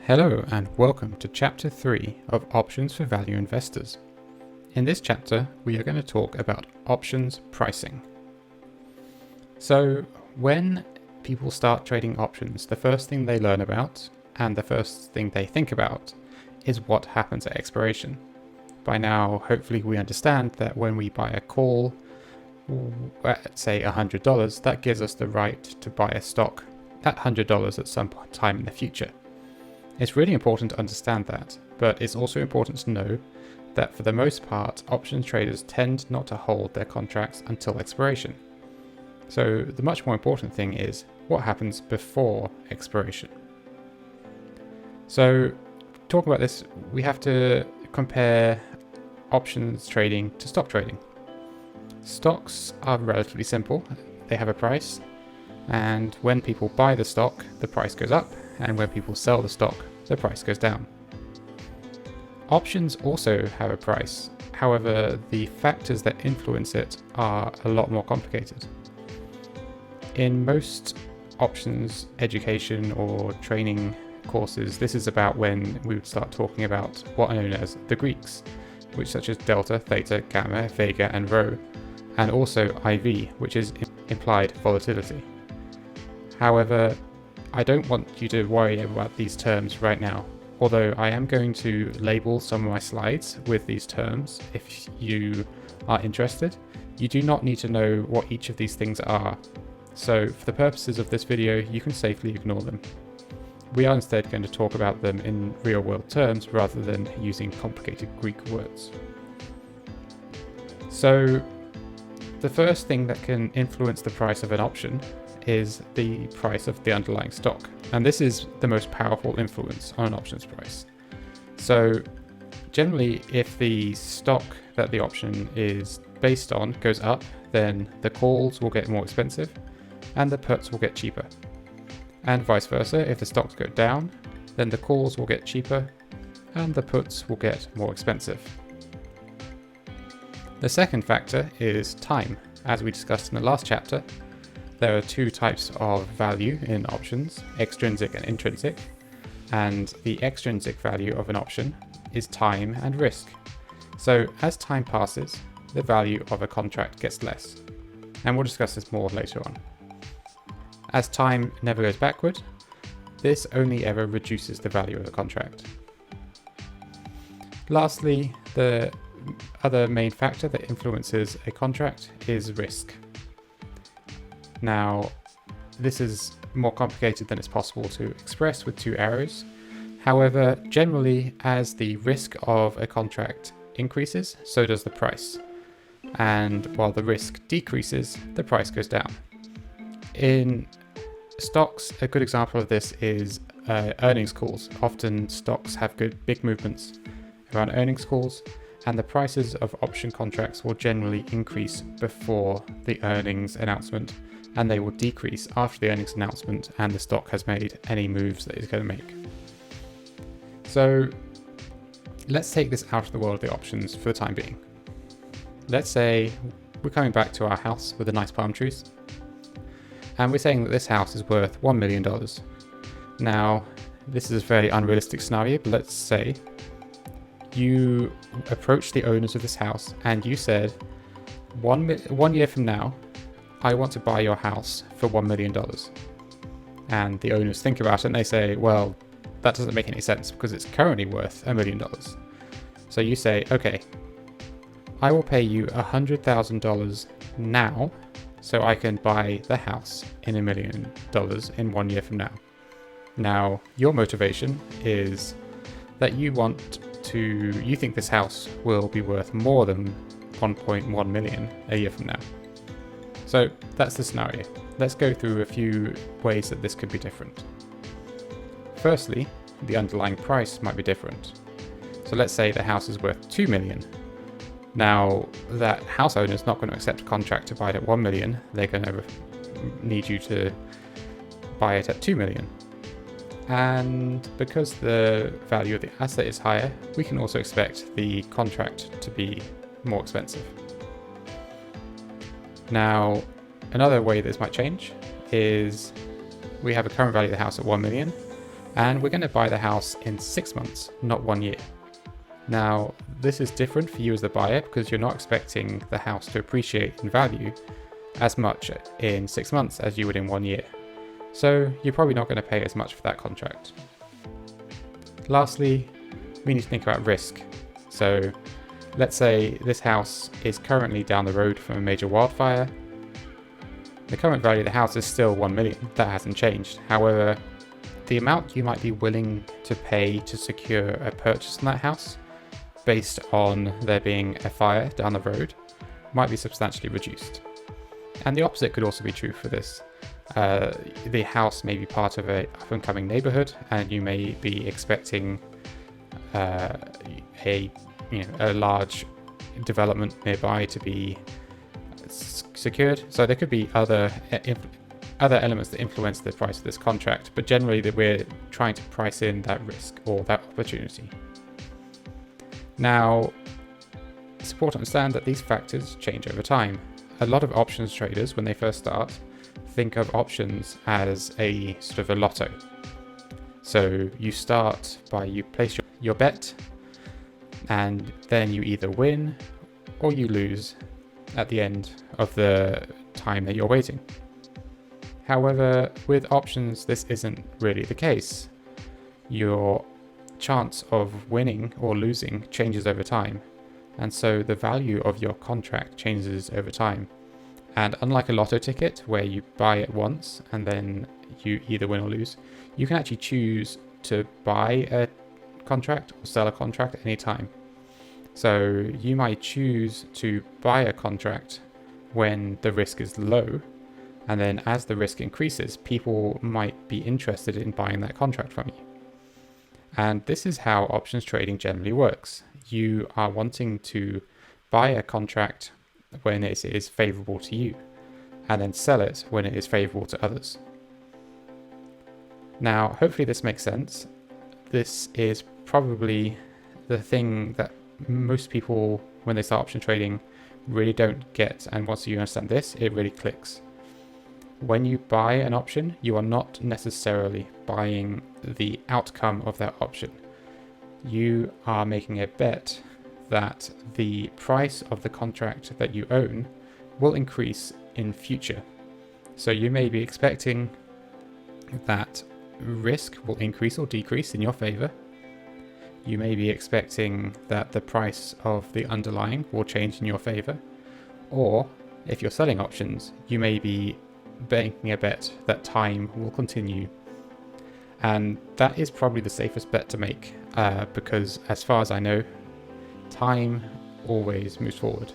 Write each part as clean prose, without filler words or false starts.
Hello and welcome to Chapter 3 of Options for Value Investors. In this chapter, we are going to talk about options pricing. So, when people start trading options, the first thing they learn about and the first thing they think about is what happens at expiration. By now, hopefully we understand that when we buy a call at say $100, that gives us the right to buy a stock at $100 at some time in the future. It's really important to understand that, but it's also important to know that for the most part, options traders tend not to hold their contracts until expiration. So the much more important thing is what happens before expiration. So talking about this, we have to compare options trading to stock trading. Stocks are relatively simple. They have a price, and when people buy the stock, the price goes up, and when people sell the stock, the price goes down. Options also have a price, however, the factors that influence it are a lot more complicated. In most options education or training courses, this is about when we would start talking about what are known as the Greeks, which such as delta, theta, gamma, vega, and rho, and also IV, which is implied volatility. However, I don't want you to worry about these terms right now, although I am going to label some of my slides with these terms if you are interested. You do not need to know what each of these things are, so for the purposes of this video, you can safely ignore them. We are instead going to talk about them in real-world terms rather than using complicated Greek words. So, the first thing that can influence the price of an option is the price of the underlying stock. And this is the most powerful influence on an options price. So generally, if the stock that the option is based on goes up, then the calls will get more expensive and the puts will get cheaper. And vice versa, if the stocks go down, then the calls will get cheaper and the puts will get more expensive. The second factor is time. As we discussed in the last chapter, there are two types of value in options, extrinsic and intrinsic, and the extrinsic value of an option is time and risk. So as time passes, the value of a contract gets less, and we'll discuss this more later on. As time never goes backward, this only ever reduces the value of the contract. Lastly, the other main factor that influences a contract is risk. Now, this is more complicated than it's possible to express with two arrows. However, generally, as the risk of a contract increases, so does the price. And while the risk decreases, the price goes down. In stocks, a good example of this is earnings calls. Often stocks have good big movements around earnings calls, and the prices of option contracts will generally increase before the earnings announcement, and they will decrease after the earnings announcement and the stock has made any moves that it's going to make. So let's take this out of the world of the options for the time being. Let's say we're coming back to our house with the nice palm trees, and we're saying that this house is worth $1 million. Now, this is a fairly unrealistic scenario, but let's say you approach the owners of this house and you said, one year from now, I want to buy your house for $1 million. And the owners think about it and they say, well, that doesn't make any sense because it's currently worth $1 million. So you say, okay, I will pay you $100,000 now so I can buy the house in $1 million in 1 year from now. Now, your motivation is that you think this house will be worth more than 1.1 million a year from now. So that's the scenario. Let's go through a few ways that this could be different. Firstly, the underlying price might be different. So let's say the house is worth 2 million. Now, that house owner is not going to accept a contract to buy it at 1 million. They're going to need you to buy it at 2 million. And because the value of the asset is higher, we can also expect the contract to be more expensive. Now, another way this might change is we have a current value of the house at 1 million, and we're going to buy the house in 6 months, not 1 year. Now, this is different for you as the buyer because you're not expecting the house to appreciate in value as much in 6 months as you would in 1 year. So you're probably not going to pay as much for that contract. Lastly, we need to think about risk. So let's say this house is currently down the road from a major wildfire. The current value of the house is still 1 million. That hasn't changed. However, the amount you might be willing to pay to secure a purchase on that house based on there being a fire down the road might be substantially reduced. And the opposite could also be true for this. The house may be part of a up-and-coming neighborhood, and you may be expecting a large development nearby to be secured. So there could be other elements that influence the price of this contract, but generally that we're trying to price in that risk or that opportunity. Now, it's important to understand that these factors change over time. A lot of options traders, when they first start, think of options as a sort of a lotto. So you start by you place your bet, and then you either win or you lose at the end of the time that you're waiting. However, with options, this isn't really the case. Your chance of winning or losing changes over time, and so the value of your contract changes over time. And unlike a lotto ticket where you buy it once and then you either win or lose, you can actually choose to buy a contract or sell a contract at any time. So you might choose to buy a contract when the risk is low, and then as the risk increases, people might be interested in buying that contract from you. And this is how options trading generally works. You are wanting to buy a contract when it is favorable to you, and then sell it when it is favorable to others. Now, hopefully this makes sense. This is probably the thing that most people, when they start option trading, really don't get, and once you understand this, it really clicks. When you buy an option, you are not necessarily buying the outcome of that option. You are making a bet that the price of the contract that you own will increase in future. So you may be expecting that risk will increase or decrease in your favor. You may be expecting that the price of the underlying will change in your favor. Or if you're selling options, you may be making a bet that time will continue. And that is probably the safest bet to make because as far as I know, time always moves forward.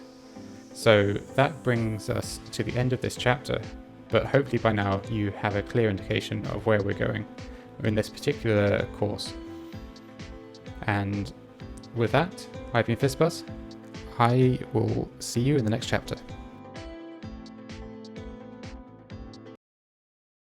So that brings us to the end of this chapter, but hopefully by now you have a clear indication of where we're going in this particular course. And with that, I've been Fizzbuzz. I will see you in the next chapter.